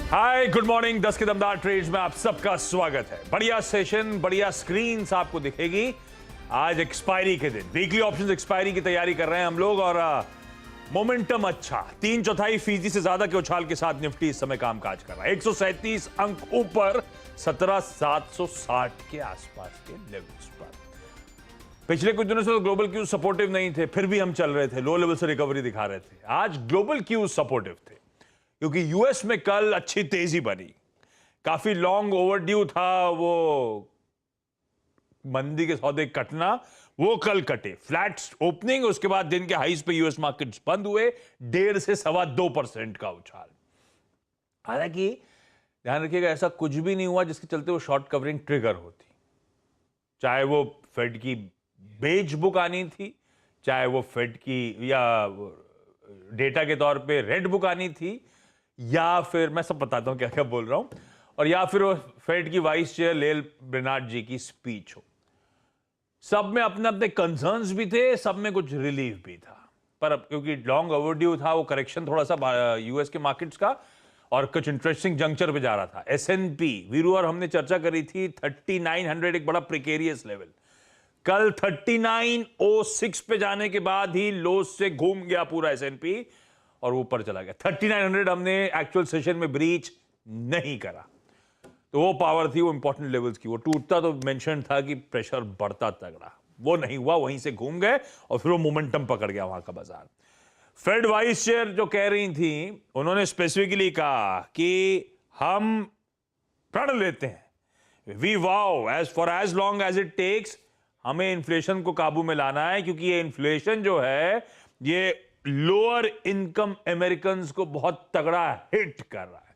Hi good morning. 10 के दमदार trades में आप सबका स्वागत है। बढ़िया सेशन, बढ़िया स्क्रीन्स आपको दिखेगी। आज एक्सपायरी के दिन, वीकली ऑप्शंस एक्सपायरी की तैयारी कर रहे हैं हम लोग और मोमेंटम अच्छा 3/4% से ज्यादा के उछाल के साथ निफ्टी इस समय कामकाज कर रहा है। 137 अंक ऊपर 17,760 के आसपास के लेवल्स पर। पिछले कुछ दिनों से तो ग्लोबल क्यूज सपोर्टिव नहीं थे, फिर भी हम चल रहे थे, लो लेवल से रिकवरी दिखा रहे थे। आज ग्लोबल क्यूज सपोर्टिव थे क्योंकि यूएस में कल अच्छी तेजी बनी। काफी लॉन्ग ओवरड्यू था वो मंदी के सौदे कटना, वो कल कटे। फ्लैट ओपनिंग, उसके बाद दिन के हाईज पे यूएस मार्केट्स बंद हुए। 1.5 से 2.25% का उछाल। हालांकि ध्यान रखिएगा, ऐसा कुछ भी नहीं हुआ जिसके चलते वो शॉर्ट कवरिंग ट्रिगर होती। चाहे वो फेड की बेज बुक आनी थी, चाहे वो फेड की या डेटा के तौर पे रेड बुक आनी थी, या फिर मैं सब बताता हूं क्या क्या बोल रहा हूं, और या फिर वो फेड की वाइस चेयर लेल ब्रेनार्ड जी की स्पीच हो। सब में अपने अपने कंसर्न्स भी थे, सब में कुछ रिलीफ भी था। पर अब क्योंकि लॉन्ग ओवरड्यू था वो करेक्शन थोड़ा सा यूएस के मार्केट्स का, और कुछ इंटरेस्टिंग जंक्चर पे जा रहा था। एसएनपी वीरू और हमने चर्चा करी थी 3900 एक बड़ा प्रिकेरियस लेवल। कल 3906 पे जाने के बाद ही लो से घूम गया पूरा एसएनपी और ऊपर चला गया। 3900 हमने एक्चुअल सेशन में ब्रीच नहीं करा, तो वो पावर थी, वो इंपॉर्टेंट लेवल्स की। वो टूटता तो मेंशन था कि प्रेशर बढ़ता तगड़ा, वो नहीं हुआ, वहीं से घूम गए और फिर वो मोमेंटम पकड़ गया वहां का बाजार। फेड वाइस चेयर जो कह रही थी, उन्होंने स्पेसिफिकली कहा कि हम प्रण लेते हैं, we vow as far as long as it takes, हमें इन्फ्लेशन को काबू में लाना है, क्योंकि ये इन्फ्लेशन जो है ये लोअर इनकम अमेरिकन को बहुत तगड़ा हिट कर रहा है।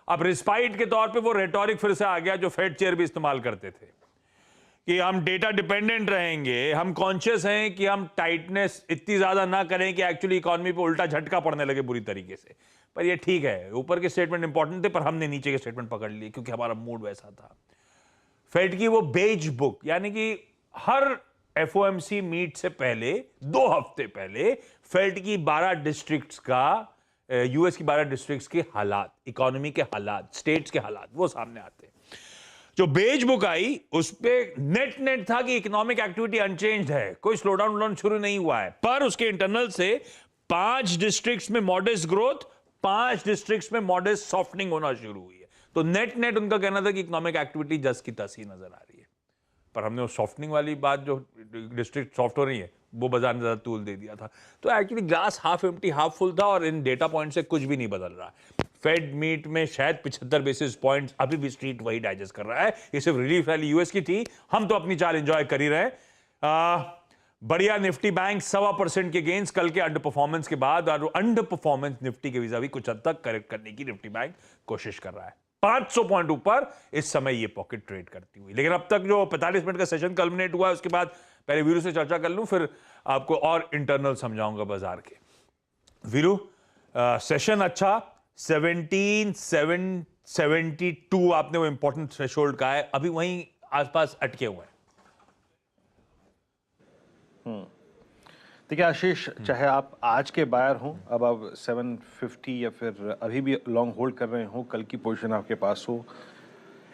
अब रिस्पाइट के तौर पे वो रेटोरिक फिर से आ गया जो फेड चेयर भी इस्तेमाल करते थे कि हम डेटा डिपेंडेंट रहेंगे, हम कॉन्शियस हैं कि हम टाइटनेस इतनी ज्यादा ना करें कि एक्चुअली इकोनॉमी पे उल्टा झटका पड़ने लगे बुरी तरीके से। पर ये ठीक है, ऊपर के स्टेटमेंट इंपॉर्टेंट थे, पर हमने नीचे के स्टेटमेंट पकड़ लिए क्योंकि हमारा मूड वैसा था। फेड की वो बेज बुक, यानी कि हर एफओएमसी मीट से पहले 2 हफ्ते पहले फेड की 12 डिस्ट्रिक्ट्स का, यूएस की 12 डिस्ट्रिक्ट्स के हालात, इकोनॉमी के हालात, स्टेट्स के हालात वो सामने आते हैं। जो बेज बुक आई उस पे नेट था कि इकोनॉमिक एक्टिविटी अनचेंज्ड है, कोई स्लोडाउन शुरू नहीं हुआ है, पर उसके इंटरनल से 5 डिस्ट्रिक्ट्स में मॉडेस्ट ग्रोथ, 5 डिस्ट्रिक्ट्स में मॉडेस्ट सॉफ्टनिंग होना शुरू हुई है। तो नेट उनका कहना था कि इकोनॉमिक एक्टिविटी जस की तस ही नजर आ रही है। पर हमने वो सॉफ्टनिंग वाली बात, जो डिस्ट्रिक्ट सॉफ्ट हो रही है, वो बाजार ने ज्यादा तूल दे दिया था। तो actually glass half empty half full था, और इन डेटा पॉइंट से कुछ भी नहीं बदल रहा। फेड मीट में शायद 75 बेसिस पॉइंट्स, अभी भी स्ट्रीट वही डाइजेस्ट कर रहा है। ये सिर्फ रिलीफ रैली यूएस की थी, हम तो अपनी चाल एंजॉय कर ही रहे हैं। बढ़िया निफ्टी बैंक 1.25% के गेंस कल के अंडर परफॉर्मेंस के बाद, और अंडर परफॉर्मेंस निफ्टी के वीजा भी कुछ हद तक करेक्ट करने की निफ्टी बैंक कोशिश कर रहा है। 500 पॉइंट ऊपर इस समय ये पॉकेट ट्रेड करती हुई। लेकिन अब तक जो 45 मिनट का सेशन कल्मिनेट हुआ है, उसके बाद पहले वीरू से चर्चा कर लूं, फिर आपको और इंटरनल समझाऊंगा बाजार के। वीरू, सेशन अच्छा 17,772 आपने वो इंपॉर्टेंट थ्रेशोल्ड का है, अभी वहीं आसपास अटके हुए हैं। देखिए आशीष, चाहे आप आज के बायर हों, अब आप 750 या फिर अभी भी लॉन्ग होल्ड कर रहे हो, कल की पोजीशन आपके पास हो,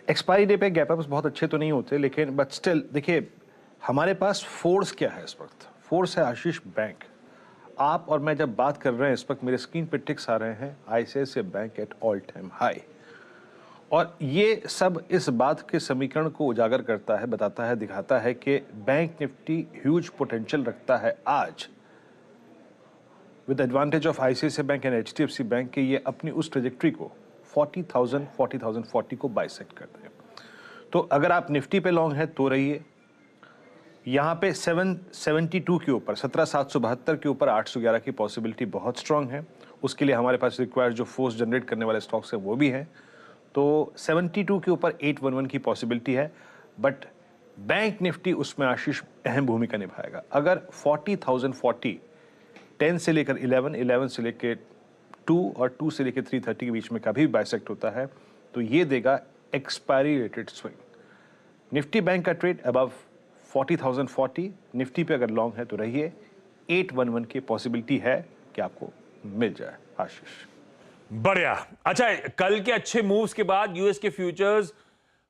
एक्सपायरी डे पे गैप अप्स बहुत अच्छे तो नहीं होते, लेकिन बट स्टिल देखिए हमारे पास फोर्स क्या है इस वक्त। फोर्स है आशीष बैंक। आप और मैं जब बात कर रहे हैं इस वक्त मेरे स्क्रीन पे टिक्स आ रहे हैं, ICICI bank at all time high, और ये सब इस बात के समीकरण को उजागर करता है, बताता है, दिखाता है कि बैंक निफ्टी ह्यूज पोटेंशियल रखता है आज, with advantage of ICICI bank and HDFC bank के ये अपनी उस ट्रेजेक्ट्री को 40,040 को बाइसेक्ट करते हैं। तो अगर आप निफ्टी पे लॉन्ग है तो रहिए। यहाँ पे 772 के ऊपर, 17,772 के ऊपर 811 की पॉसिबिलिटी बहुत स्ट्रांग है। उसके लिए हमारे पास रिक्वायर्ड जो फोर्स जनरेट करने वाले स्टॉक्स हैं वो भी हैं। तो 72 के ऊपर 811 की पॉसिबिलिटी है, बट बैंक निफ्टी उसमें आशीष अहम भूमिका निभाएगा। अगर 40,040 10 से लेकर 11, 11 से लेकर 2 और 2 से लेकर 330 के बीच में कभी भी बाइसेक्ट होता है तो ये देगा expiry rated swing. Nifty bank का ट्रेड अबव 40,040, निफ्टी पे अगर लॉन्ग है तो रहिए। 811 की पॉसिबिलिटी है कि आपको मिल जाए आशीष। बढ़िया। अच्छा, कल के अच्छे मूव्स के बाद यूएस के फ्यूचर्स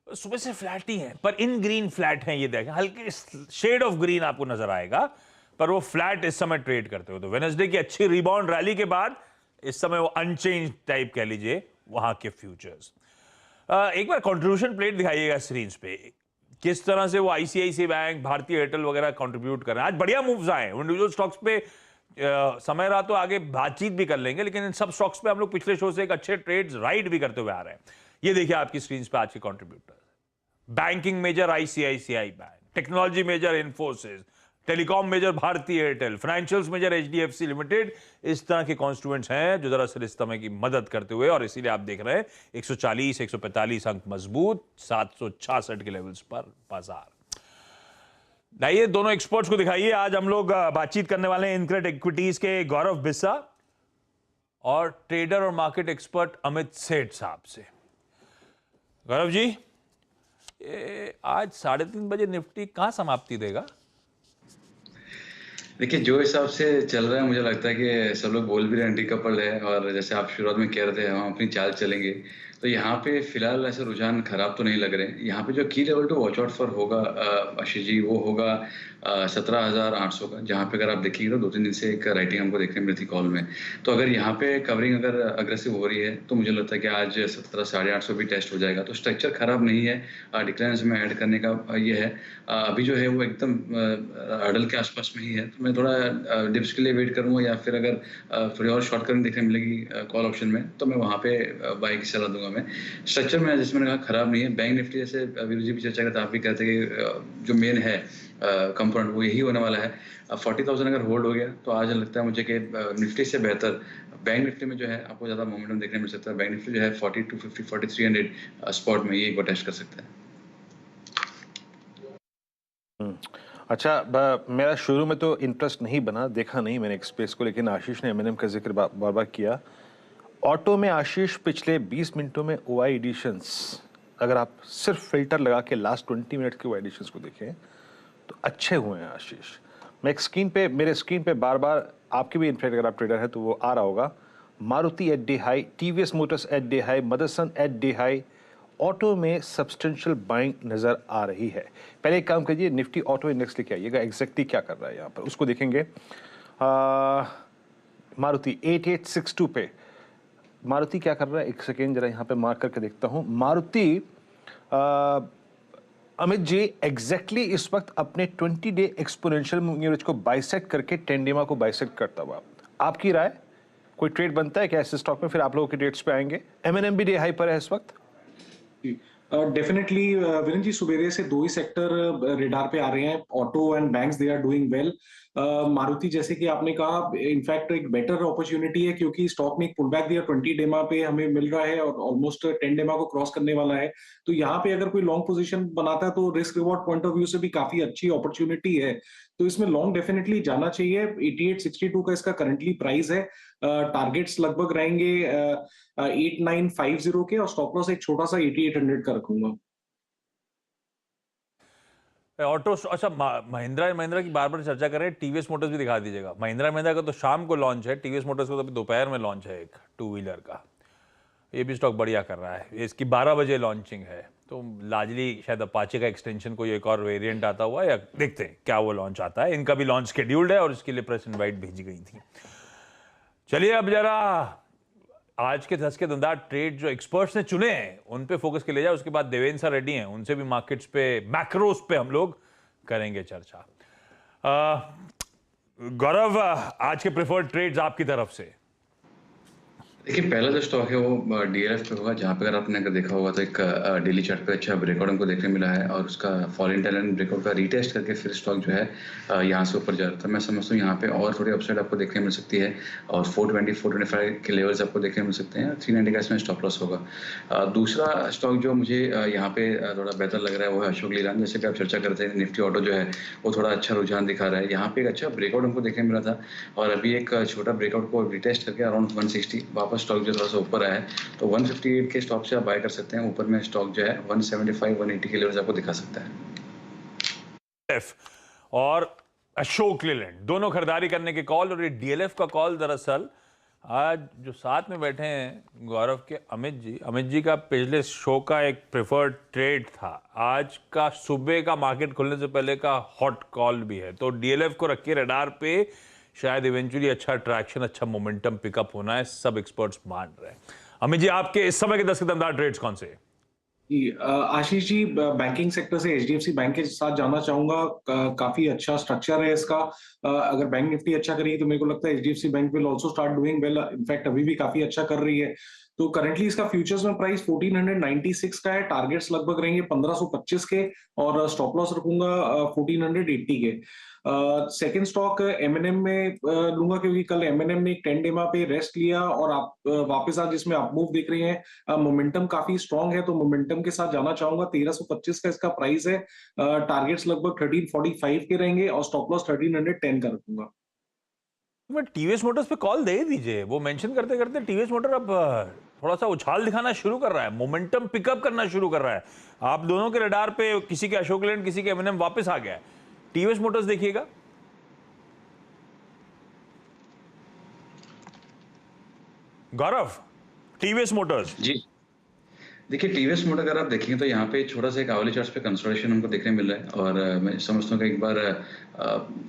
सुबह से फ्लैट ही हैं, पर इन ग्रीन फ्लैट हैं। ये देखें, हल्के शेड ऑफ ग्रीन आपको नजर आएगा, पर वो फ्लैट इस समय ट्रेड करते हो। तो वेडनेसडे की अच्छी रिबाउंड रैली के बाद इस समय वो अनचेंज टाइप कह लीजिए वहां के फ्यूचर्स। एक बार कंट्रीब्यूशन प्लेट दिखाइएगा स्क्रीन पे, किस तरह से वो आईसीआईसी बैंक, भारतीय एयरटेल वगैरह कंट्रीब्यूट कर रहे हैं। आज बढ़िया मूव्स आए हैं इंडिविजुअल स्टॉक्स पे। समय रहा तो आगे बातचीत भी कर लेंगे, लेकिन इन सब स्टॉक्स पे हम लोग पिछले शो से एक अच्छे ट्रेड्स राइड भी करते हुए आ रहे हैं। ये देखिए आपकी स्क्रीन पे आज के contributor. Banking major ICICI bank, technology major Infosys, telecom major Bharti Airtel, financials major HDFC limited. इस तरह के कॉन्स्टिट्यूएंट्स हैं जो दरअसल इस समय की मदद करते हुए, और इसीलिए आप देख रहे हैं 140 145 अंक मजबूत, 766 के लेवल्स पर बाजार। लाइए दोनों एक्सपर्ट्स को दिखाइए। आज हम लोग बातचीत करने वाले हैं इनक्रेड इक्विटीज के गौरव बिस्सा और ट्रेडर और मार्केट एक्सपर्ट अमित सेठ साहब से। गौरव जी, आज 3:30 बजे निफ्टी कहां समाप्ति देगा? देखिए, जो हिसाब से चल रहा है मुझे लगता है कि सब लोग बोल भी रहे हैं डीकपल्ड है, और जैसे आप शुरुआत में कह रहे थे हम अपनी चाल चलेंगे, तो यहाँ पे फिलहाल ऐसे रुझान खराब तो नहीं लग रहे। यहाँ पे जो key level to watch out for होगा आशीष जी, वो होगा 17,800 का, जहाँ पे अगर आप देखिएगा तो 2-3 दिन से एक राइटिंग हमको देखने मिली थी कॉल में। तो अगर यहाँ पे कवरिंग अगर अग्रेसिव हो रही है तो मुझे लगता है कि आज 17,850 भी टेस्ट हो जाएगा। तो स्ट्रक्चर खराब नहीं है, डिक्लाइंस में ऐड करने का ये है। अभी जो है वो एकदम हर्डल के आसपास में ही है, तो मैं थोड़ा डिप्स के लिए वेट करूँगा, या फिर अगर थोड़ी और शॉर्ट कवरिंग देखने मिलेगी कॉल ऑप्शन में तो मैं वहाँ पे बाई की सलाह दूंगा। मैं स्ट्रक्चर में जैसे मैंने कहा खराब नहीं है। बैंक निफ्टी जैसे वीरू जी भी चर्चा करते, आप भी कहते कि जो मेन है कंपोनेंट वो यही होने वाला है। 40,000 अगर होल्ड हो गया तो आज लगता है मुझे कि निफ्टी से बेहतर बैंक निफ्टी में जो है आपको ज़्यादा मोमेंटम देखने मिल सकता है। बैंक निफ्टी जो है 4250 4300 स्पॉट में ये एक बार टेस्ट कर सकता है। अच्छा, मेरा शुरू में तो इंटरेस्ट नहीं बना, देखा नहीं मैंने एक्सप्रेस को, लेकिन आशीष ने एमएनएम का जिक्र बार बार किया। ऑटो में आशीष पिछले 20 मिनटों में ओआई एडिशंस, अगर आप सिर्फ फिल्टर लगा के लास्ट 20 मिनट के ओआई एडिशंस को देखें तो अच्छे हुए हैं आशीष। मैं एक मेरे स्क्रीन पे बार बार, आपके भी इनफैक्ट अगर आप ट्रेडर है तो वो आ रहा होगा, Maruti at day high, TVS motors at day high, Motherson at day high. Auto में सब्सटेंशियल बाइंग नजर आ रही है। पहले एक काम कीजिए, निफ्टी ऑटो इंडेक्स लेके आइएगा, एग्जैक्टली क्या कर रहा है यहाँ पर उसको देखेंगे। मारुति 8862 पे मारुति क्या कर रहा है, एक सेकेंड जरा यहाँ पे मार्क करके देखता हूँ। मारुति अमित जी एग्जैक्टली इस वक्त अपने 20 डे एक्सपोनेंशियल मूविंग एवरेज को बाइसेक्ट करके टेंडेमा को बाइसेक्ट करता हुआ। आपकी राय, कोई ट्रेड बनता है क्या ऐसे स्टॉक में? फिर आप लोगों के ट्रेड्स पे आएंगे। एमएनएम भी डे हाई पर है इस वक्त। डेफिनेटली वीरेंद्र जी, सुबेरे से दो ही सेक्टर रेडार पे आ रहे हैं, auto and banks, they are doing well. Maruti जैसे कि आपने कहा, इनफैक्ट एक बेटर अपॉर्चुनिटी है क्योंकि स्टॉक में एक पुल बैक दिया 20 डेमा पे हमें मिल रहा है और ऑलमोस्ट 10 डेमा को क्रॉस करने वाला है। तो यहाँ पे अगर कोई लॉन्ग पोजीशन बनाता है तो risk reward point of view से भी काफी अच्छी अपॉर्चुनिटी है, तो इसमें लॉन्ग डेफिनेटली जाना चाहिए। 8862 का इसका करंटली प्राइस है। टारगेट्स लगभग रहेंगे 8950 के, और स्टॉप लॉस एक छोटा सा 8800 का रखूंगा। ऑटो, अच्छा, महिंद्रा एंड महिंद्रा की बार बार चर्चा कर रहे हैं, टीवीएस मोटर्स भी दिखा दीजिएगा। महिंद्रा महिंद्रा का तो शाम को लॉन्च है, टीवीएस मोटर्स का तो अभी दोपहर में लॉन्च है एक 2 व्हीलर का। ये भी स्टॉक बढ़िया कर रहा है, इसकी 12 बजे लॉन्चिंग है। तो लार्जली शायद अपाचे का एक्सटेंशन कोई एक और वेरिएंट आता हुआ, या देखते हैं क्या वो लॉन्च आता है। इनका भी लॉन्च शेड्यूल्ड है और इसके लिए प्रेस इनवाइट भेजी गई थी। चलिए अब जरा आज के 10 के दमदार ट्रेड जो एक्सपर्ट्स ने चुने हैं उन पे फोकस के ले जाए। उसके बाद देवेंद्र सर रेड्डी हैं, उनसे भी मार्केट्स पे, मैक्रोस पे हम लोग करेंगे चर्चा। गौरव, आज के प्रेफर्ड ट्रेड्स आपकी तरफ से। देखिए, पहला जो स्टॉक है वो डीएलएफ पे होगा, जहाँ पे अगर आपने देखा होगा तो एक डेली चार्ट पे अच्छा ब्रेकआउट हमको देखने मिला है, और उसका फॉल इंटरनल ब्रेकआउट का रीटेस्ट करके फिर स्टॉक जो है यहाँ से ऊपर जा रहा था। मैं समझता हूँ यहाँ पे और थोड़ी अपसाइड आपको देखने मिल सकती है, और 420 425 के लेवल्स आपको देखने मिल सकते हैं। 390 का इसमें स्टॉप लॉस होगा। दूसरा स्टॉक जो मुझे यहाँ पे थोड़ा बेहतर लग रहा है वो है अशोक लीलैंड। जैसे कि आप चर्चा करते हैं, निफ्टी ऑटो जो है वो थोड़ा अच्छा रुझान दिखा रहा है। यहाँ पे एक अच्छा ब्रेकआउट हमको देखने मिला था, और अभी एक छोटा ब्रेकआउट को रिटेस्ट करके अराउंड 160 वापस स्टॉक जो थोड़ा सा ऊपर आया है, तो 158 के स्टॉक से आप बाय कर सकते हैं। ऊपर में स्टॉक जो है 175 180 के लेवल्स आपको दिखा सकता है। और अशोक लीलैंड दोनों खरीदारी करने के कॉल, और ये डीएलएफ का कॉल दरअसल आज जो साथ में बैठे हैं गौरव के अमित जी का पिछले शो का एक प्रेफर्ड ट्रेड था, आज का सुबह का मार्केट खुलने से पहले का हॉट कॉल भी है, तो डीएलएफ को रखिए रडार पे, शायद इवेंचुअली अच्छा ट्रैक्शन, अच्छा मोमेंटम पिकअप होना है, सब एक्सपर्ट्स मान रहे हैं। अमित जी, आपके इस समय के 10 के दमदार ट्रेड्स कौन से? आशीष जी, बैंकिंग सेक्टर से एचडीएफसी बैंक के साथ जाना चाहूंगा। काफी अच्छा स्ट्रक्चर है इसका। अगर बैंक निफ्टी अच्छा करेगी तो मेरे को लगता है HDFC bank will also start doing well. In fact अभी भी काफी अच्छा कर रही है। तो करंटली इसका फ्यूचर्स में प्राइस 1496 का है। टारगेट्स लगभग रहेंगे 1525 के और स्टॉप लॉस रखूंगा 1480 के। सेकंड स्टॉक एमएनएम में लूंगा क्योंकि कल एमएनएम ने एक 10 डेमा पे रेस्ट लिया और आप वापस आज जिसमें आप मूव देख रहे हैं, मोमेंटम काफी स्ट्रांग है, तो मोमेंटम के साथ जाना चाहूंगा। 1325 का इसका प्राइस है। टारगेट्स लगभग 1345 के रहेंगे और स्टॉप लॉस 1310 का रखूंगा। मैं टीवीएस मोटर्स पे कॉल दे दीजिए, वो मेंशन करते करते टीवीएस मोटर अब थोड़ा सा उछाल दिखाना शुरू कर रहा है, मोमेंटम पिकअप करना शुरू कर रहा है। आप दोनों के रडार पे किसी के अशोक लेलैंड, किसी के एमएनएम वापस आ गया है। टीवीएस मोटर्स देखिएगा। गौरव, टीवीएस मोटर्स जी, देखिए टीवीएस मोटर अगर आप देखेंगे तो यहाँ पे छोटा सा एक आवली चार्ट पे कंसोलिडेशन हमको देखने मिल रहा है और मैं समझता हूँ कि एक बार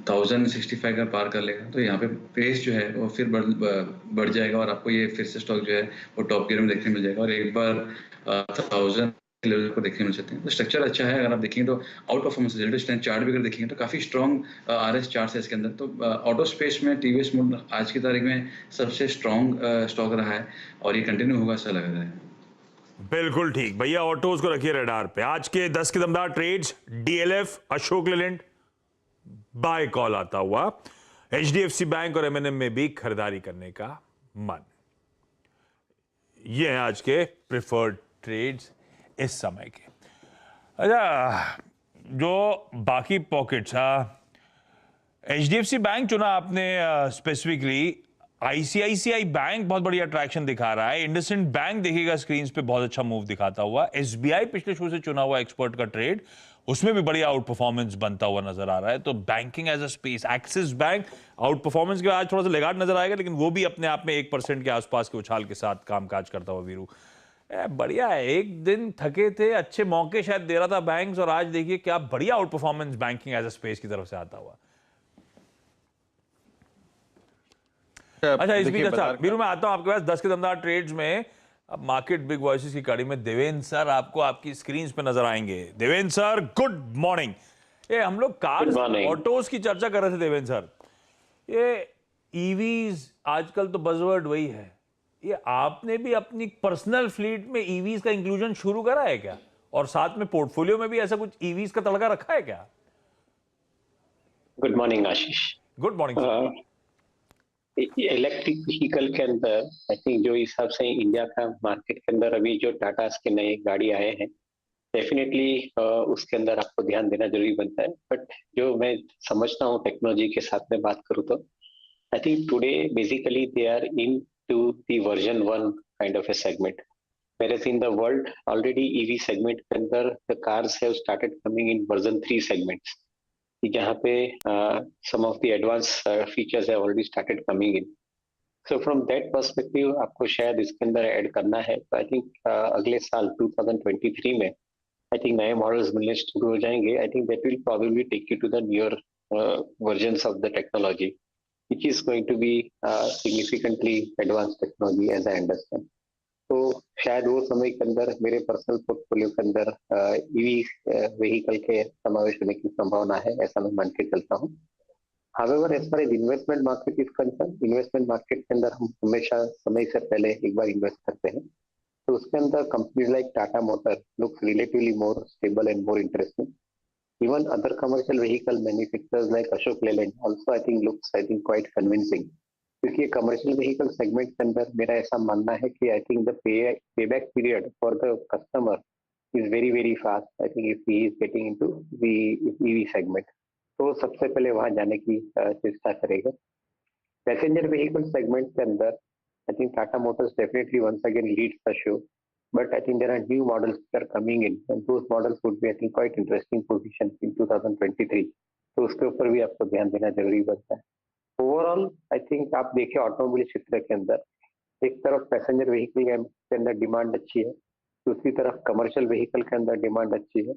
1065 का पार कर लेगा तो यहाँ पे पेस जो है वो फिर बढ़ जाएगा और आपको ये फिर से स्टॉक जो है वो टॉप गियर में देखने मिल जाएगा और एक बार 1000 लेवल को देखने मिल सकते हैं। तो स्ट्रक्चर अच्छा है। अगर आप देखेंगे तो out performance relative strength chart भी अगर देखेंगे तो काफी स्ट्रॉन्ग आरएस चार्ट है इसके अंदर। तो ऑटो स्पेस में टीवीएस मोटर आज की तारीख में सबसे स्ट्रॉन्ग स्टॉक रहा है और ये कंटिन्यू होगा ऐसा लग रहा है। बिल्कुल ठीक भैया, ऑटोज को रखिए रडार पे। आज के 10 के दमदार trades, DLF, Ashok Leyland buy call आता हुआ, एचडीएफसी बैंक और एमएनएम में भी खरीदारी करने का मन। ये हैं आज के प्रेफर्ड ट्रेड्स इस समय के। अच्छा, जो बाकी पॉकेट्स, एचडीएफसी बैंक चुना आपने स्पेसिफिकली, आईसीआईसीआई बैंक बहुत बढ़िया ट्रैक्शन दिखा रहा है, इंडसइंड बैंक देखिएगा स्क्रीन पे बहुत अच्छा मूव दिखाता हुआ, एसबीआई पिछले शो से चुना हुआ एक्सपर्ट का ट्रेड, उसमें भी बढ़िया आउट परफॉर्मेंस बनता हुआ नजर आ रहा है। तो banking as a space, Axis bank outperformance के आज थोड़ा सा लेगाट नजर आएगा, लेकिन वो भी अपने आप में 1% के आसपास के उछाल के साथ कामकाज करता हुआ वीरू बढ़िया है। एक दिन थके थे, अच्छे मौके शायद दे रहा था बैंक्स, और आज देखिए क्या बढ़िया outperformance banking as a space की तरफ से आता हुआ। अच्छा, इस बीच अच्छा वीरू मैं आता हूं आपके पास 10 के दमदार ट्रेड्स में। अब मार्केट बिग वॉइसेस की कड़ी में देवेंद्र सर आपको आपकी स्क्रीन पे नजर आएंगे। Devendra sir, good morning. ये हम लोग कार्स ऑटोज की चर्चा कर रहे थे देवेंद्र सर, ये ईवीज आजकल तो बज़वर्ड वही है, ये आपने भी अपनी पर्सनल फ्लीट में ईवीज का इंक्लूजन शुरू करा है क्या, और साथ में पोर्टफोलियो में भी ऐसा कुछ ईवीज का तड़का रखा है क्या? Good morning Ashish. Good morning. Electric vehicle के अंदर आई थिंक जो हिसाब से इंडिया का मार्केट के अंदर अभी जो टाटा के नए गाड़ी आए हैं, डेफिनेटली उसके अंदर आपको ध्यान देना जरूरी बनता है। बट जो मैं समझता हूँ टेक्नोलॉजी के साथ में बात करूँ तो I think today basically they are in to the version 1 kind of a segment, whereas in the world already EV segment के अंदर the cars have started coming in version 3 segments, जहाँ पे some of the advanced features have already started coming in. So from that perspective आपको शायद इसके अंदर add करना है। तो आई थिंक अगले साल 2023 में आई थिंक नए मॉडल्स मिलने शुरू हो जाएंगे। I think that will probably take you to the newer versions of the technology which is going to be significantly advanced technology as I understand. तो शायद वो समय के अंदर मेरे पर्सनल पोर्टफोलियो के अंदर ईवी व्हीकल के समावेश होने की संभावना है, ऐसा मैं मान के चलता हूँ। However, as far as investment market is concerned, investment market के अंदर हम हमेशा समय से पहले एक बार इन्वेस्ट करते हैं, तो उसके अंदर companies like Tata motor looks relatively more stable and more interesting. Even other commercial vehicle manufacturers like Ashok Leyland also I think looks quite convincing. क्योंकि कमर्शियल व्हीकल सेगमेंट के अंदर मेरा ऐसा मानना है कि I think the payback period for the customer is very very fast. I think if he is getting into the EV segment, तो सबसे पहले वहां जाने की चेष्टा करेगा। पैसेंजर व्हीकल सेगमेंट के अंदर I think Tata motors definitely once again leads the show, but I think there are new models that are coming in and those models would be I think quite interesting position in 2023. तो उसके ऊपर भी आपको ध्यान देना जरूरी बनता है। ओवरऑल आई थिंक आप देखिए ऑटोमोबाइल क्षेत्र के अंदर एक तरफ पैसेंजर व्हीकल के अंदर डिमांड अच्छी है, दूसरी तरफ कमर्शियल व्हीकल के अंदर डिमांड अच्छी है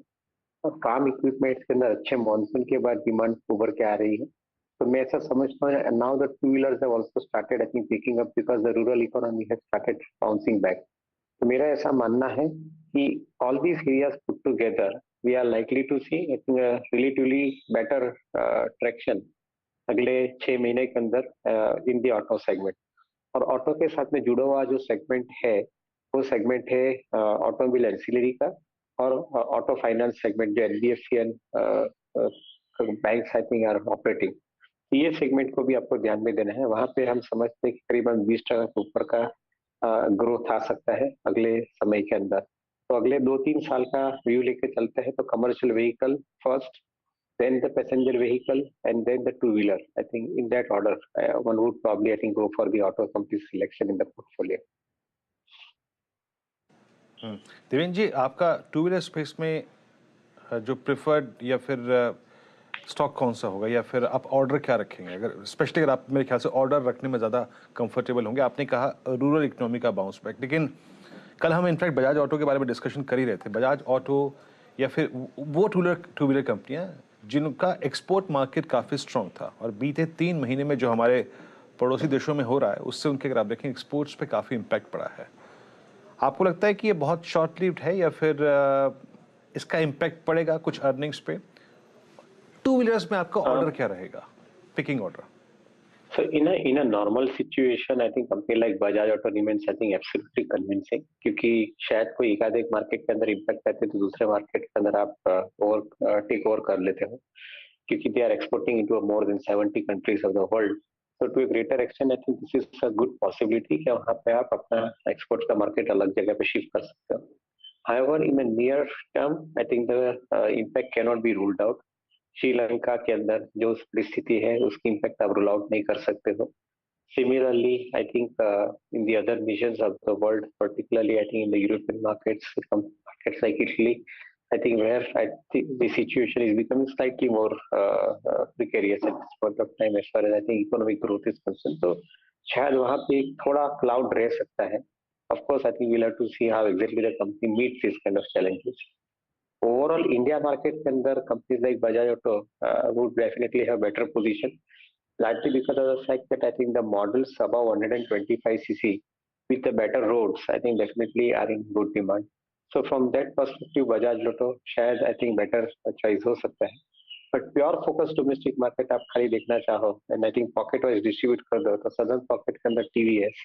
और फार्म इक्विपमेंट्स के अंदर अच्छे मॉनसून के बाद डिमांड उभर के आ रही है। तो मैं ऐसा समझता हूँ now the two wheelers have also started I think picking up because the rural economy has started bouncing back. तो मेरा ऐसा मानना है कि all these areas put together we are likely to see I think relatively better traction अगले 6 महीने के अंदर इन दी ऑटो सेगमेंट। और ऑटो के साथ में जुड़ा हुआ जो सेगमेंट है वो सेगमेंट है ऑटोमोबाइल एंसिलरी का और ऑटो फाइनेंस सेगमेंट जो NBFC and banks I think are operating. ये सेगमेंट को भी आपको ध्यान में देना है। वहां पे हम समझते हैं कि करीबन 20% के ऊपर का ग्रोथ आ सकता है अगले समय के अंदर। तो अगले 2-3 साल का व्यू लेके चलते हैं तो commercial vehicle first, then the passenger vehicle, and then the two wheeler. I think in that order, one would probably I think go for the auto company selection in the portfolio. Devendra ji, आपका two wheeler space में जो preferred या फिर stock कौन सा होगा, या फिर आप ऑर्डर क्या रखेंगे? अगर स्पेशली अगर आप मेरे ख्याल से ऑर्डर रखने में ज़्यादा कंफर्टेबल होंगे। आपने कहा रूरल इकोनॉमी का बाउंस बैक, लेकिन कल हम इनफैक्ट बजाज ऑटो के बारे में डिस्कशन कर ही रहे थे। बजाज ऑटो या फिर वो टू व्हीलर कंपनियाँ जिनका एक्सपोर्ट मार्केट काफ़ी स्ट्रॉन्ग था और बीते 3 महीने में जो हमारे पड़ोसी देशों में हो रहा है उससे उनके अगर आप देखें एक्सपोर्ट्स पे काफ़ी इम्पैक्ट पड़ा है। आपको लगता है कि ये बहुत शॉर्ट लिव्ड है या फिर इसका इम्पैक्ट पड़ेगा कुछ अर्निंग्स पे? टू व्हीलर्स में आपका ऑर्डर क्या रहेगा, picking order? So in a normal situation, I think company like Bajaj Auto remains I think absolutely convincing क्योंकि शायद कोई एक आधे मार्केट के अंदर इम्पैक्ट आते तो दूसरे मार्केट के अंदर आप टेक ओवर कर लेते हो क्योंकि they are exporting into more than 70 countries of the world. So to a greater extent, I think this is a good possibility कि वहाँ पे आप अपना एक्सपोर्ट का मार्केट अलग जगह पे शिफ्ट कर सकते हो। However, in the near term, I think the impact cannot be ruled out. Sri Lanka के अंदर जो परिस्थिति है उसकी इम्पैक्ट आप रूल आउट नहीं कर सकते हो। Similarly, I think in the other regions of the world, particularly I think in the European markets, markets like Italy, I think where I think the situation is becoming slightly more precarious at this point of time as far as I think economic growth is concerned. तो शायद वहाँ पे थोड़ा cloud रह सकता है। Of course, I think we'll have to see how exactly the company meets these kind of challenges. Overall, India market के अंदर companies like Bajaj Auto would definitely have better position, largely because of the fact that I think the models above 125 cc with the better roads, I think definitely are in good demand. So from that perspective, Bajaj Auto शायद I think better choice हो सकता है। But pure focus domestic market आप खाली देखना चाहो, and I think pocket wise distribute कर दो तो southern pocket के अंदर TVS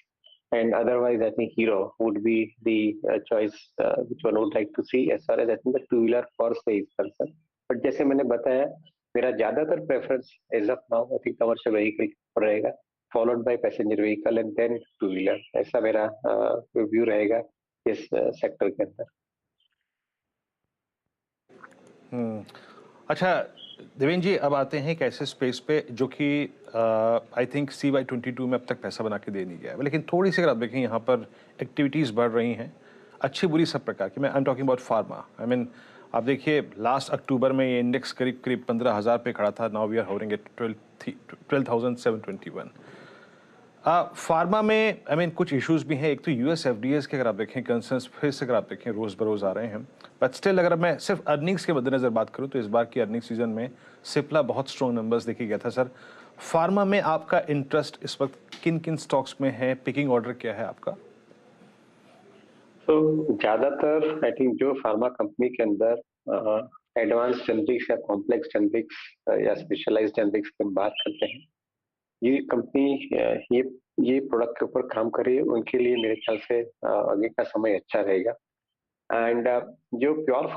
and otherwise I think Hero would be the choice which one would like to see as far as I think the two wheeler per se is concerned. But जैसे मैंने बताया मेरा ज्यादातर preference as of now I think commercial vehicle रहेगा, followed by passenger vehicle and then two wheeler. ऐसा मेरा view रहेगा इस सेक्टर के अंदर। अच्छा देवेंद्र जी, अब आते हैं एक ऐसे स्पेस पे जो कि आई थिंक CY22 में अब तक पैसा बना के दे नहीं गया है, लेकिन थोड़ी सी अगर आप देखें यहाँ पर एक्टिविटीज़ बढ़ रही हैं अच्छी बुरी सब प्रकार की। मैं I am talking about pharma. I mean आप देखिए लास्ट अक्टूबर में ये इंडेक्स करीब 15,000 पे खड़ा था। Now we are hovering at 12,721। Pharma में आई मीन कुछ इश्यूज भी हैं। एक तो US FDAs के अगर आप देखें कंसर्न्स फिर से अगर आप देखें रोज़ बरोज़ आ रहे हैं, बट स्टिल अगर मैं सिर्फ अर्निंग्स के मद्देनज़र बात करूं तो इस बार की अर्निंग सीजन में सिप्ला बहुत स्ट्रॉन्ग नंबर्स देखी गया था। सर, फार्मा में आपका इंटरेस्ट इस वक्त किन किन स्टॉक्स में है, पिकिंग ऑर्डर क्या है आपका? तो ज्यादातर आई थिंक जो फार्मा कंपनी के अंदर एडवांस जेनरिक्स या कॉम्प्लेक्स जेनरिक्स या स्पेशलाइज्ड जेनरिक्स की बात करते हैं, ये कंपनी ये प्रोडक्ट के ऊपर काम कर रही है, उनके लिए मेरे ख्याल से आगे का समय अच्छा रहेगा। एंड जो प्योर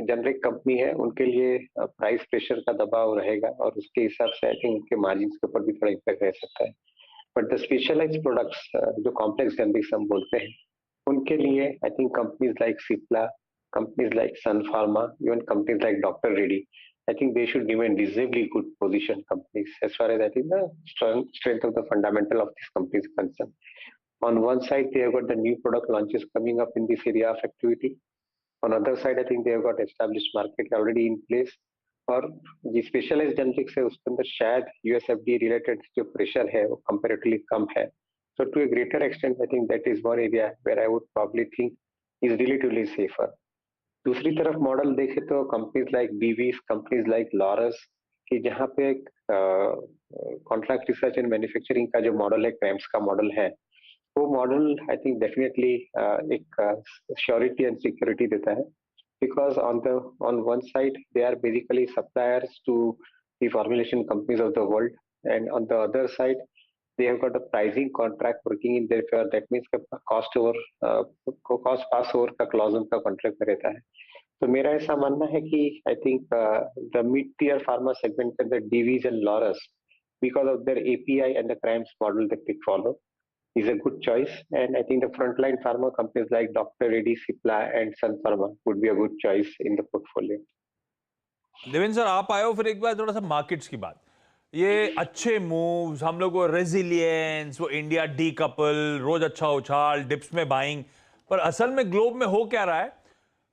जेनरिक कंपनी है उनके लिए प्राइस प्रेशर का दबाव रहेगा और उसके हिसाब से आई थिंक उनके मार्जिन के ऊपर भी थोड़ा इम्पैक्ट रह सकता है। बट द स्पेशलाइज्ड प्रोडक्ट्स जो कॉम्प्लेक्स जेनरिक्स हम बोलते हैं उनके लिए I think companies like Cipla, companies like Sun pharma, even companies like doctor Reddy, I think they should remain reasonably good position companies as far as I think the strength of the fundamental of these companies is concerned. On one side, they have got the new product launches coming up in this area of activity. On other side, I think they have got established market already in place. और जो specialised generics है उसके अंदर शायद USFD related जो pressure है वो comparatively कम है. So to a greater extent, I think that is one area where I would probably think is relatively safer. दूसरी तरफ मॉडल देखें तो कंपनीज लाइक बीवीज, कंपनीज लाइक लॉरस, कि जहाँ पे कॉन्ट्रैक्ट रिसर्च एंड मैन्युफैक्चरिंग का जो मॉडल है, क्रैम्स का मॉडल है, वो मॉडल आई थिंक डेफिनेटली एक श्योरिटी एंड सिक्योरिटी देता है. Because on one side they are basically suppliers to the formulation companies of the world, and on the other side they have got a pricing contract working in their favor. That means cost pass over का clause उनका contract में रहता है. तो मेरा ऐसा मानना है कि I think the mid tier pharma segment के अंदर Divi's and Laurus, because of their API and the CRAMS model that they follow, is a good choice. And I think the frontline pharma companies like Dr. Reddy's, Cipla and Sun Pharma would be a good choice in the portfolio. Devendra sir, आप आए हो, फिर एक बार थोड़ा सा markets की बात. ये अच्छे मूव्स, हम लोग को रेजिलियंस, वो इंडिया डी कपल, रोज अच्छा उछाल, डिप्स में बाइंग, पर असल में ग्लोब में हो क्या रहा है?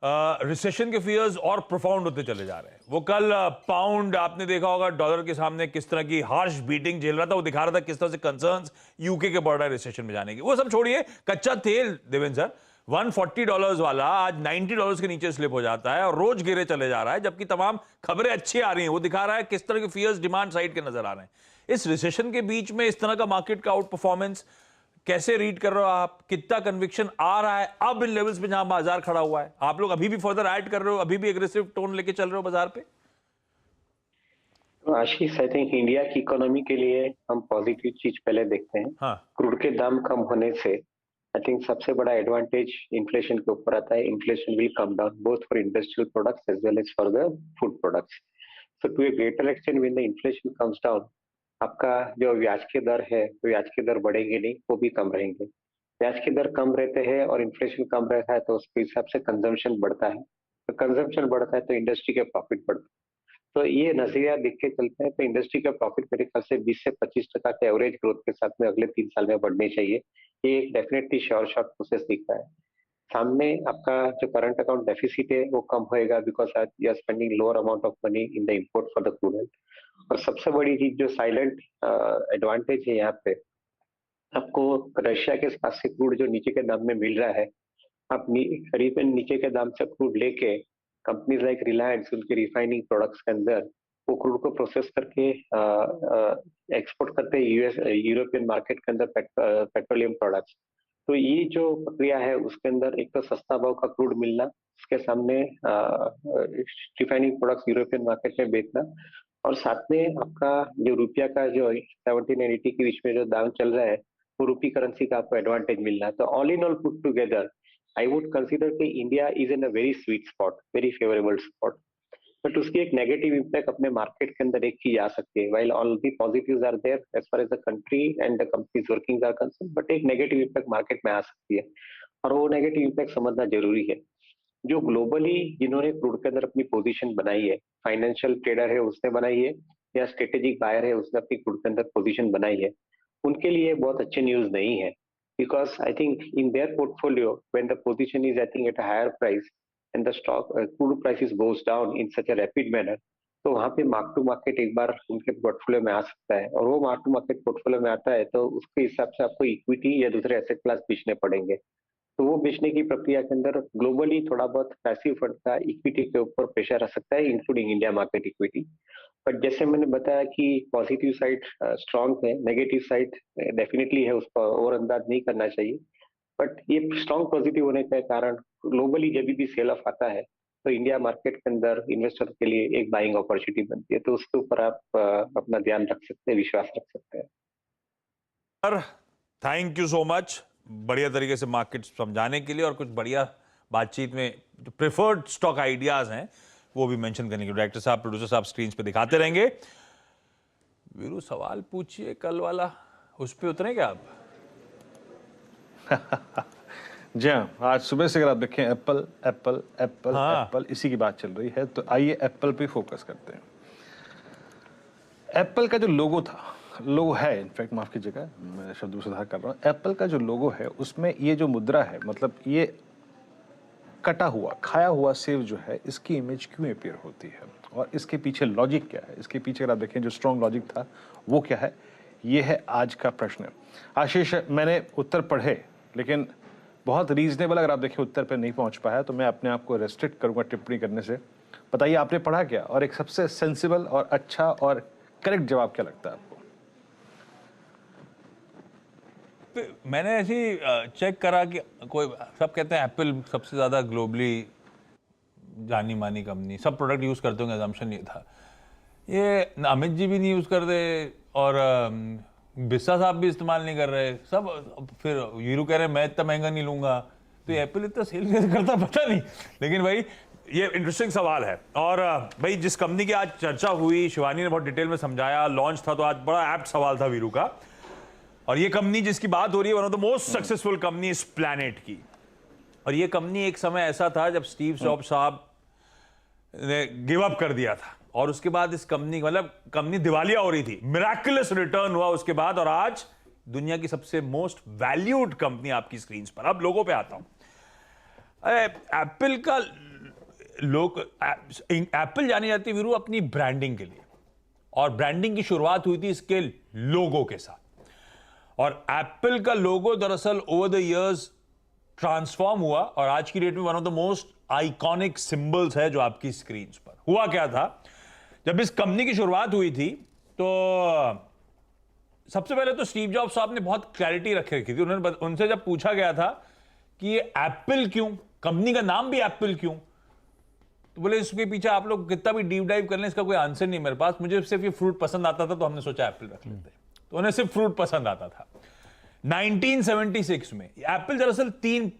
रिसेशन के फियर्स और प्रोफाउंड होते चले जा रहे हैं. वो कल पाउंड आपने देखा होगा डॉलर के सामने किस तरह की हार्श बीटिंग झेल रहा था. वो दिखा रहा था किस तरह से कंसर्न्स यूके के बढ़ रहा है रिसेशन में जाने की. वो सब छोड़िए, कच्चा तेल देवेंद्र सर $140 वाला आज $90 के नीचे स्लिप हो जाता है और रोज गिरे चले जा रहा है, जबकि तमाम खबरें अच्छी आ रही हैं. वो दिखा रहा है किस तरह के फियर्स डिमांड साइड के नजर आ रहे हैं. इस रिसेशन के बीच में इस तरह का मार्केट का आउट परफॉर्मेंस कैसे रीड कर रहे हो आप? कितना कन्विक्शन आ रहा है अब इन लेवल्स पे जहां बाजार खड़ा हुआ है? आप लोग अभी भी फर्दर ऐड कर रहे हो, अभी भी एग्रेसिव टोन लेके चल रहे हो बाजार पे? आशीष, आई थिंक इंडिया की इकोनॉमी के लिए हम पॉजिटिव चीज पहले देखते हैं. हाँ. क्रूड के दाम कम होने से आई थिंक सबसे बड़ा एडवांटेज इन्फ्लेशन के ऊपर आता है. Inflation will come down both for industrial products as well as for the food products. So to a greater extent when the inflation comes down, आपका जो ब्याज के दर है, ब्याज के दर बढ़ेंगे नहीं, वो भी कम रहेंगे. ब्याज के दर कम रहते हैं और इन्फ्लेशन कम रहता है तो उसके हिसाब से कंजम्पशन बढ़ता है. तो कंजम्पशन बढ़ता है तो इंडस्ट्री के प्रॉफिट बढ़ता है. तो ये नजरिया देख के चलते हैं तो इंडस्ट्री का प्रॉफिट मेरे ख्याल से 20 से 25% के एवरेज ग्रोथ के साथ में अगले 3 साल में बढ़ने चाहिए. ये एक डेफिनेटली श्योर शॉट प्रोसेस दिख रहा है. सामने आपका जो करंट अकाउंट डेफिसिट है वो कम होएगा because you are spending lower amount of money in the import for the crude oil. और सबसे बड़ी चीज जो साइलेंट एडवांटेज है यहाँ पे, आपको रशिया के पास से क्रूड जो नीचे के दाम में मिल रहा है, आप करीबन नीचे के दाम से क्रूड लेके कंपनीज लाइक रिलायंस उनके रिफाइनिंग प्रोडक्ट्स के अंदर वो क्रूड को प्रोसेस करके एक्सपोर्ट करते हैं यूरोपियन मार्केट के अंदर पेट्रोलियम प्रोडक्ट्स. तो ये जो प्रक्रिया है उसके अंदर एक तो सस्ता भाव का क्रूड मिलना, उसके सामने रिफाइनिंग प्रोडक्ट्स यूरोपियन मार्केट में बेचना, और साथ में आपका जो रुपया का जो 70 और 80 के बीच में जो दाम चल रहा है वो रूपी करेंसी का आपको एडवांटेज मिल रहा है. तो all in all put together I would consider कि India is in a very sweet spot, very favourable spot. But उसकी एक नेगेटिव इम्पैक्ट अपने मार्केट के अंदर एक चीज आ सकती है. While all the positives are there as far as the country and the companies working are concern, but एक नेगेटिव इम्पैक्ट मार्केट में आ सकती है और वो नेगेटिव इम्पैक्ट समझना जरूरी है. जो ग्लोबली जिन्होंने क्रूड के अंदर अपनी पोजीशन बनाई है, फाइनेंशियल ट्रेडर है उसने बनाई है या स्ट्रेटेजिक बायर है उसने अपनी क्रूड के अंदर पोजीशन बनाई है, उनके लिए बहुत अच्छी न्यूज नहीं है. Because I think in their portfolio when the position is I think at a higher price and the stock crude prices goes down in such a rapid manner, तो वहां पे मार्क टू मार्केट एक बार उनके portfolio में आ सकता है. और वो मार्क टू मार्केट पोर्टफोलियो में आता है तो उसके हिसाब से आपको इक्विटी या दूसरे एसेट क्लास बेचने पड़ेंगे. तो वो बेचने की प्रक्रिया के अंदर ग्लोबली थोड़ा बहुत पैसिव फंड का इक्विटी के ऊपर प्रेशर आ सकता है, including India market equity. But जैसे मैंने बताया कि पॉजिटिव साइड स्ट्रांग है, नेगेटिव साइड डेफिनेटली है, उसको और अंदाज नहीं करना चाहिए. बट ये स्ट्रांग पॉजिटिव होने के कारण ग्लोबली जब भी सेल ऑफ आता है तो इंडिया मार्केट के अंदर इन्वेस्टर के लिए एक बाइंग अपॉर्चुनिटी बनती है. तो उसके ऊपर आप अपना ध्यान रख सकते हैं, विश्वास रख सकते हैं. Sir thank you so much बढ़िया तरीके से मार्केट समझाने के लिए और कुछ बढ़िया बातचीत में जो प्रेफर्ड स्टॉक आइडियाज हैं वो भी मेंशन करने के लिए. डायरेक्टर साहब, प्रोड्यूसर साहब स्क्रीन पे दिखाते रहेंगे. वीरू सवाल पूछिए कल वाला, उस पे उतरे क्या आप? जी हाँ, आज सुबह से अगर आप देखें एप्पल एप्पल एप्पल हाँ. एप्पल इसी की बात चल रही है. तो आइए एप्पल पे फोकस करते हैं. एप्पल का जो लोगो था, लोगो है, इनफैक्ट माफ कीजिएगा मैं शब्द सुधार कर रहा हूँ, एप्पल का जो लोगो है उसमें ये जो मुद्रा है, मतलब ये कटा हुआ खाया हुआ सेव जो है इसकी इमेज क्यों अपीयर होती है और इसके पीछे लॉजिक क्या है? इसके पीछे अगर आप देखें जो स्ट्रॉन्ग लॉजिक था वो क्या है, ये है आज का प्रश्न। आशीष, मैंने उत्तर पढ़े लेकिन बहुत रीजनेबल अगर आप देखें उत्तर पे नहीं पहुंच पाया तो मैं अपने आप को रेस्ट्रिक्ट करूंगा टिप्पणी करने से। बताइए आपने पढ़ा क्या और एक सबसे सेंसिबल और अच्छा और करेक्ट जवाब क्या लगता है आपको? मैंने ऐसी चेक करा कि कोई सब कहते हैं एप्पल सबसे ज़्यादा ग्लोबली जानी मानी कंपनी, सब प्रोडक्ट यूज़ करते होंगे, अजम्पशन ये था। ये अमित जी भी नहीं यूज़ करते और बिस्सा साहब भी इस्तेमाल नहीं कर रहे सब। फिर वीरू कह रहे मैं इतना महंगा नहीं लूँगा, तो एप्पल इतना सेल कैसे करता पता नहीं। लेकिन भाई ये इंटरेस्टिंग सवाल है। और भाई जिस कंपनी की आज चर्चा हुई, शिवानी ने बहुत डिटेल में समझाया, लॉन्च था, तो आज बड़ा एप्ट सवाल था वीरू का। और ये कंपनी जिसकी बात हो रही है one of the most successful company इस प्लैनेट की। और ये कंपनी एक समय ऐसा था जब स्टीव जॉब्स साहब ने गिव अप कर दिया था और उसके बाद इस कंपनी मतलब कंपनी दिवालिया हो रही थी। मिराकुलस रिटर्न हुआ उसके बाद और आज दुनिया की सबसे मोस्ट वैल्यूड कंपनी आपकी स्क्रीन पर। अब लोगों पे आता हूं। एप्पल का लोग एप्पल जानी जाती है वीरू अपनी ब्रांडिंग के लिए, और ब्रांडिंग की शुरुआत हुई थी इसके लोगो के साथ। और एप्पल का लोगो दरअसल ओवर द इयर्स ट्रांसफॉर्म हुआ और आज की डेट में one of the most iconic symbols है जो आपकी स्क्रीन पर। हुआ क्या था, जब इस कंपनी की शुरुआत हुई थी तो सबसे पहले तो स्टीव जॉब्स साहब ने बहुत क्लैरिटी रख रखी थी। उन्होंने उनसे जब पूछा गया था कि ये एप्पल क्यों, कंपनी का नाम भी एप्पल क्यों, तो बोले इसके पीछे आप लोग कितना भी डीप डाइव कर लें इसका कोई आंसर नहीं मेरे पास, मुझे सिर्फ ये फ्रूट पसंद आता था तो हमने सोचा एप्पल रख लेते हैं। तो उन्हें सिर्फ फ्रूट पसंद आता था। 1976 में एप्पल दरअसल 3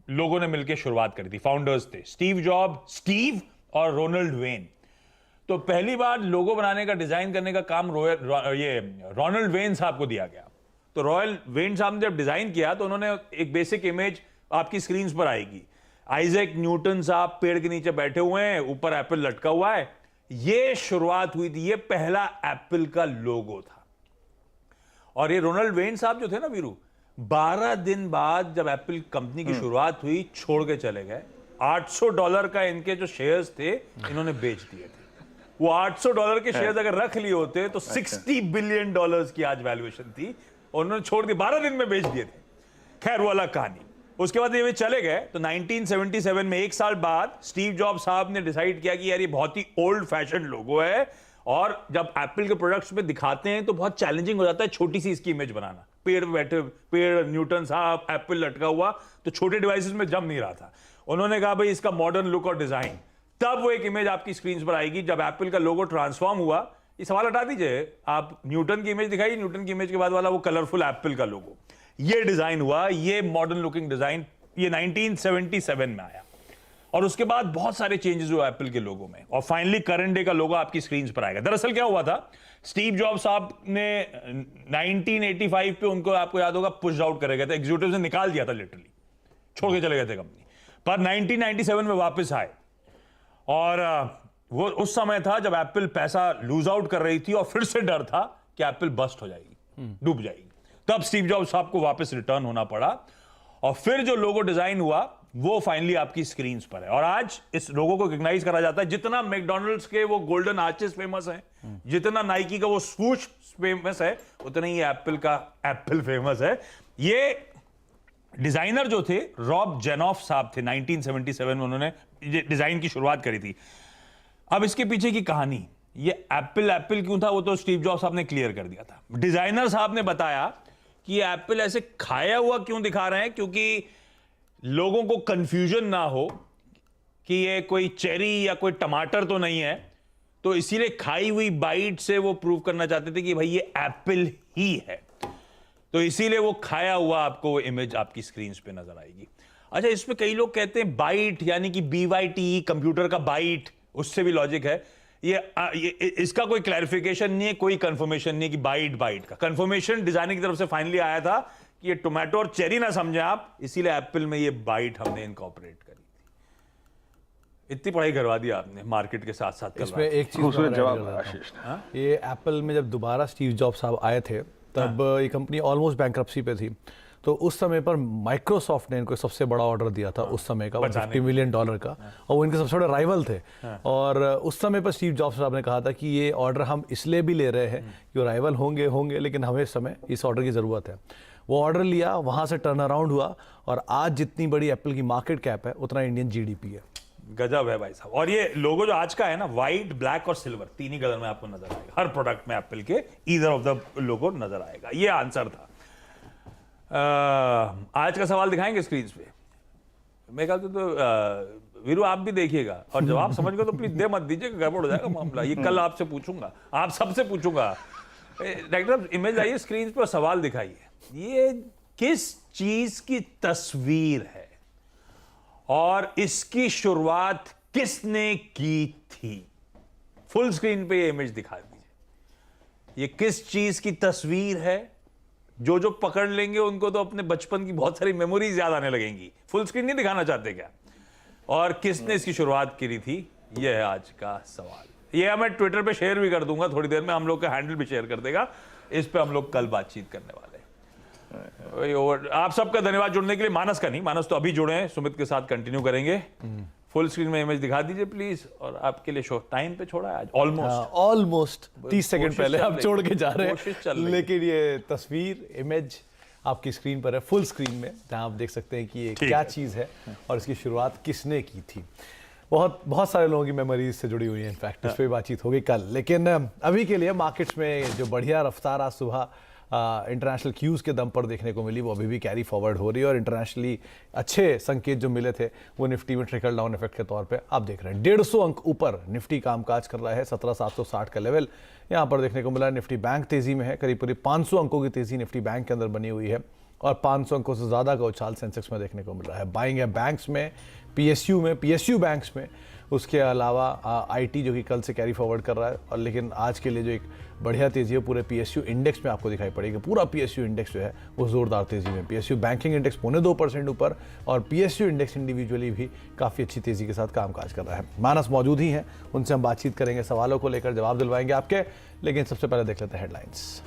लोगों ने मिलकर शुरुआत करी थी, फाउंडर्स थे स्टीव जॉब, स्टीव और रोनाल्ड वेन। तो पहली बार लोगो बनाने का, डिजाइन करने का काम रोनाल्ड वेन साहब को दिया गया। तो रॉयल वेन साहब ने जब डिजाइन किया तो उन्होंने एक बेसिक इमेज आपकी स्क्रीन पर आएगी, आइजैक न्यूटन साहब पेड़ के नीचे बैठे हुए हैं, ऊपर एप्पल लटका हुआ है। ये शुरुआत हुई थी, ये पहला एप्पल का लोगो था। और ये रोनाल्ड वेन साहब जो थे ना वीरू, 12 दिन बाद जब एप्पल कंपनी की शुरुआत हुई छोड़ के चले गए। $800 का इनके जो शेयर्स थे इन्होंने बेच दिए थे। वो $800 के शेयर्स अगर रख लिए होते तो $60 बिलियन की आज वैल्यूएशन थी, और उन्होंने छोड़ दिए, 12 दिन में बेच दिए थे। खैर वो अलग कहानी। उसके बाद ये चले गए तो 1977 में, एक साल बाद, स्टीव जॉब्स साहब ने डिसाइड किया कि यार ये बहुत ही ओल्ड फैशन लोगो है, और जब एप्पल के प्रोडक्ट्स में दिखाते हैं तो बहुत चैलेंजिंग हो जाता है छोटी सी इसकी इमेज बनाना। पेड़ पे बैठे, पेड़, न्यूटन साहब, एप्पल लटका हुआ, तो छोटे डिवाइसेस में जम नहीं रहा था। उन्होंने कहा भाई इसका मॉडर्न लुक और डिजाइन, तब वो एक इमेज आपकी स्क्रीन पर आएगी। जब एप्पल का लोगो ट्रांसफॉर्म हुआ, ये सवाल हटा दीजिए, आप न्यूटन की इमेज दिखाई, न्यूटन की इमेज के बाद वाला वो कलरफुल एप्पल का लोगो, ये डिजाइन हुआ, ये मॉडर्न लुकिंग डिजाइन, ये 1977 में आया। और उसके बाद बहुत सारे चेंजेस हुए एप्पल के लोगो में, और फाइनली करंट डे का लोगो आपकी स्क्रीन पर आएगा। दरअसल क्या हुआ था, स्टीव जॉब्स साहब ने 1985 पे उनको, आपको याद होगा, पुश आउट करे गए थे, एग्जीक्यूटिव ने निकाल दिया था, लिटरली छोड़ के चले गए थे कंपनी। पर 1997 में वापस आए, और वो उस समय था जब एप्पल पैसा लूज आउट कर रही थी और फिर से डर था कि एप्पल बस्ट हो जाएगी, डूब जाएगी। तब स्टीव जॉब्स साहब को वापस रिटर्न होना पड़ा, और फिर जो लोगो डिजाइन हुआ वो फाइनली आपकी स्क्रीन पर है। और आज इस लोगो को रिकॉग्नाइज करा जाता है। जितना मैकडॉनल्ड्स के वो गोल्डन आर्चेस फेमस हैं, जितना नाइकी का वो स्वूश फेमस है, उतना ही एप्पल का एप्पल फेमस है। ये डिजाइनर जो थे रॉब जेनॉफ साहब थे, 1977 में उन्होंने डिजाइन की शुरुआत करी थी। अब इसके पीछे की कहानी, ये एप्पल क्यों था, वो तो स्टीव जॉब्स साहब ने क्लियर कर दिया था। डिजाइनर साहब ने बताया कि ये एप्पल ऐसे खाया हुआ क्यों दिखा रहे हैं, क्योंकि लोगों को कंफ्यूजन ना हो कि ये कोई चेरी या कोई टमाटर तो नहीं है, तो इसीलिए खाई हुई बाइट से वो प्रूव करना चाहते थे कि भाई ये एप्पल ही है। तो इसीलिए वो खाया हुआ आपको वो इमेज आपकी स्क्रीन पे नजर आएगी। अच्छा, इसमें कई लोग कहते हैं बाइट यानी कि BYT, कंप्यूटर का बाइट, उससे भी लॉजिक है। ये इसका कोई क्लैरिफिकेशन नहीं है, कोई कंफर्मेशन नहीं है कि बाइट का। कंफर्मेशन डिजाइनर की तरफ से फाइनली आया था कि ये टोमेटो और चेरी ना समझे आप, इसीलिए एप्पल में ये बाइट हमने इनकॉर्पोरेट करी थी। इतनी पढ़ाई करवा दी आपने मार्केट के साथ साथ। इसमें एक चीज जवाब आशीष, ये एप्पल में जब दोबारा स्टीव जॉब्स साहब आए थे तब ये कंपनी ऑलमोस्ट बैंक्रप्सी पे थी। तो उस समय पर माइक्रोसॉफ्ट ने इनको सबसे बड़ा ऑर्डर दिया था उस समय का, $50 मिलियन का, और वो इनके सबसे बड़े राइवल थे। और उस समय पर स्टीव जॉब्स साहब ने कहा था कि ये ऑर्डर हम इसलिए भी ले रहे हैं कि वो राइवल होंगे लेकिन हमें इस समय इस ऑर्डर की ज़रूरत है। वो ऑर्डर लिया, वहाँ से टर्न अराउंड हुआ, और आज जितनी बड़ी एप्पल की मार्केट कैप है उतना इंडियन जीडीपी है। गजब है भाई साहब। और ये लोगो जो आज का है ना, व्हाइट, ब्लैक और सिल्वर, तीन ही कलर में आपको नजर आएगा हर प्रोडक्ट में। एप्पल के ईदर ऑफ द लोगो नजर आएगा। ये आंसर था। आज का सवाल दिखाएंगे स्क्रीन पे। मेरे ख्याल से तो वीरू आप भी देखिएगा, और जवाब समझ गए तो प्लीज दे मत दीजिएगा, गड़बड़ हो जाएगा मामला। ये कल आपसे पूछूंगा, आप सबसे पूछूंगा। डायरेक्टर साहब इमेज आइए स्क्रीन पर, सवाल दिखाइए। ये किस चीज की तस्वीर है और इसकी शुरुआत किसने की थी? फुल स्क्रीन पे ये इमेज दिखा दीजिए। ये किस चीज की तस्वीर है? जो पकड़ लेंगे उनको तो अपने बचपन की बहुत सारी मेमोरीज याद आने लगेंगी। फुल स्क्रीन नहीं दिखाना चाहते क्या? और किसने इसकी शुरुआत की थी? ये है आज का सवाल। ये मैं ट्विटर पे शेयर भी कर दूंगा थोड़ी देर में, हम लोग का हैंडल भी शेयर कर देगा। इस पे हम लोग कल बातचीत करने वाले हैं। आप सबका धन्यवाद जुड़ने के लिए। मानस का नहीं, मानस तो अभी जुड़े हैं, सुमित के साथ कंटिन्यू करेंगे। फुल स्क्रीन में इमेज दिखा दीजिए प्लीज। और आपके लिए शो टाइम पे छोड़ा है आज, ऑलमोस्ट 30 सेकंड पहले आप छोड़ के जा रहे हैं, हैं। लेकिन ये तस्वीर, इमेज आपकी स्क्रीन पर है, फुल स्क्रीन में, जहां आप देख सकते हैं कि ये क्या चीज़ है और इसकी शुरुआत किसने की थी। बहुत सारे लोगों की मेमोरीज से जुड़ी हुई है। इनफैक्ट इस पर बातचीत होगी कल, लेकिन अभी के लिए मार्केट्स में जो बढ़िया रफ्तार आज सुबह इंटरनेशनल क्यूज़ के दम पर देखने को मिली, वो अभी भी कैरी फॉरवर्ड हो रही है। और इंटरनेशनली अच्छे संकेत जो मिले थे वो निफ्टी में ट्रिकल डाउन इफेक्ट के तौर पे आप देख रहे हैं। 150 अंक ऊपर निफ्टी कामकाज कर रहा है। 17,760 का लेवल यहाँ पर देखने को मिला। निफ्टी बैंक तेज़ी में है, करीब 500 अंकों की तेज़ी निफ्टी बैंक के अंदर बनी हुई है, और 500 अंकों से ज़्यादा का उछाल सेंसेक्स में देखने को मिल रहा है। बाइंग है बैंक्स में, पीएसयू बैंक्स में, उसके अलावा आईटी जो कि कल से कैरी फॉरवर्ड कर रहा है। और लेकिन आज के लिए जो एक बढ़िया तेज़ी है पूरे पीएसयू इंडेक्स में आपको दिखाई पड़ेगी। पूरा पीएसयू इंडेक्स जो है वो ज़ोरदार तेज़ी में। पीएसयू बैंकिंग इंडेक्स 0.25% ऊपर, और पीएसयू इंडेक्स इंडिविजुअली भी काफ़ी अच्छी तेज़ी के साथ कामकाज कर रहा है। मानस मौजूद ही हैं, उनसे हम बातचीत करेंगे, सवालों को लेकर जवाब दिलवाएंगे आपके। लेकिन सबसे पहले देख लेते हैं हेडलाइंस।